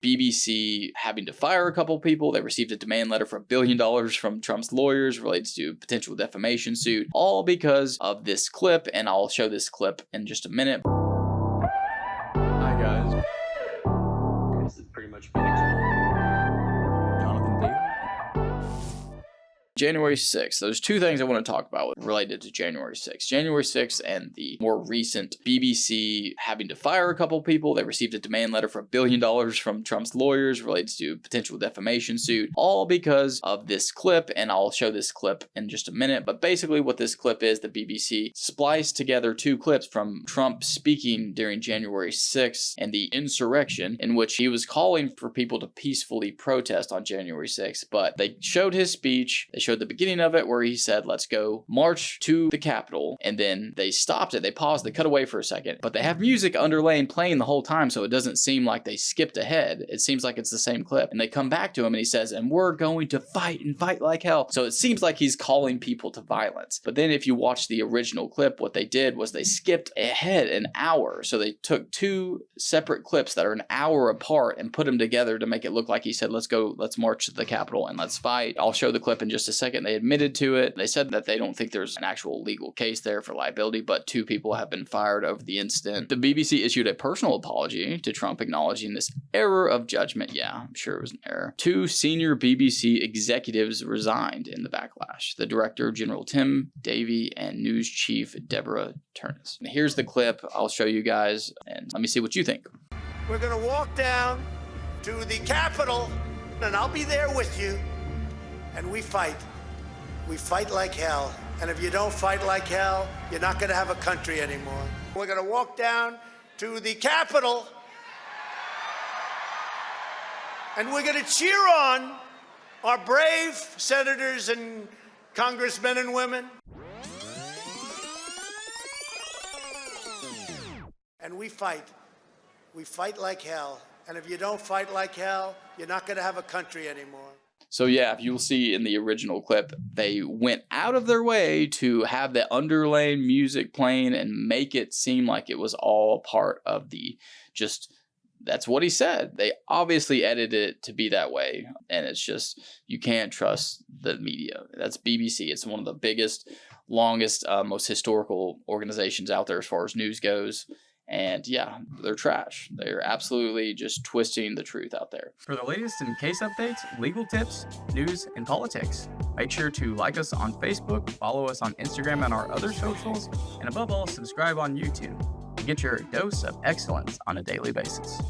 BBC having to fire a couple people. They received a demand letter for $1 billion from Trump's lawyers related to potential defamation suit, all because of this clip. And I'll show this clip in just a minute. Hi guys. This is pretty much been Jonathon Daily. January 6th. There's two things I want to talk about related to January 6th. January 6th and the more recent BBC having to fire a couple people. They received a demand letter for $1 billion from Trump's lawyers related to potential defamation suit, all because of this clip. And I'll show this clip in just a minute. But basically what this clip is, the BBC spliced together two clips from Trump speaking during January 6th and the insurrection, in which he was calling for people to peacefully protest on January 6th. But they showed his speech. They showed the beginning of it where he said, let's go march to the Capitol. And then they stopped it. They paused. They cut away for a second. But they have music underlaying playing the whole time, so it doesn't seem like they skipped ahead. It seems like it's the same clip. And they come back to him and he says, and we're going to fight and fight like hell. So it seems like he's calling people to violence. But then if you watch the original clip, what they did was they skipped ahead an hour. So they took two separate clips that are an hour apart and put them together to make it look like he said, let's go, let's march to the Capitol and let's fight. I'll show the clip in just a second. They admitted to it. They said that they don't think there's an actual legal case there for liability, but two people have been fired over the incident. The BBC issued a personal apology to Trump acknowledging this error of judgment. Yeah, I'm sure it was an error. Two senior BBC executives resigned in the backlash. The director, General Tim Davie, and news chief, Deborah Turnus. And here's the clip. I'll show you guys, and let me see what you think. We're going to walk down to the Capitol, and I'll be there with you, and we fight. We fight like hell. And if you don't fight like hell, you're not going to have a country anymore. We're going to walk down to the Capitol, and we're going to cheer on our brave senators and congressmen and women. And we fight. We fight like hell. And if you don't fight like hell, you're not going to have a country anymore. So yeah, if you'll see in the original clip, they went out of their way to have the underlying music playing and make it seem like it was all a part of the that's what he said. They obviously edited it to be that way. And it's just, you can't trust the media. That's BBC. It's one of the biggest, longest, most historical organizations out there as far as news goes. And yeah, they're trash. They're absolutely just twisting the truth out there. For the latest in case updates, legal tips, news, and politics, make sure to like us on Facebook, follow us on Instagram and our other socials, and above all, subscribe on YouTube to get your dose of excellence on a daily basis.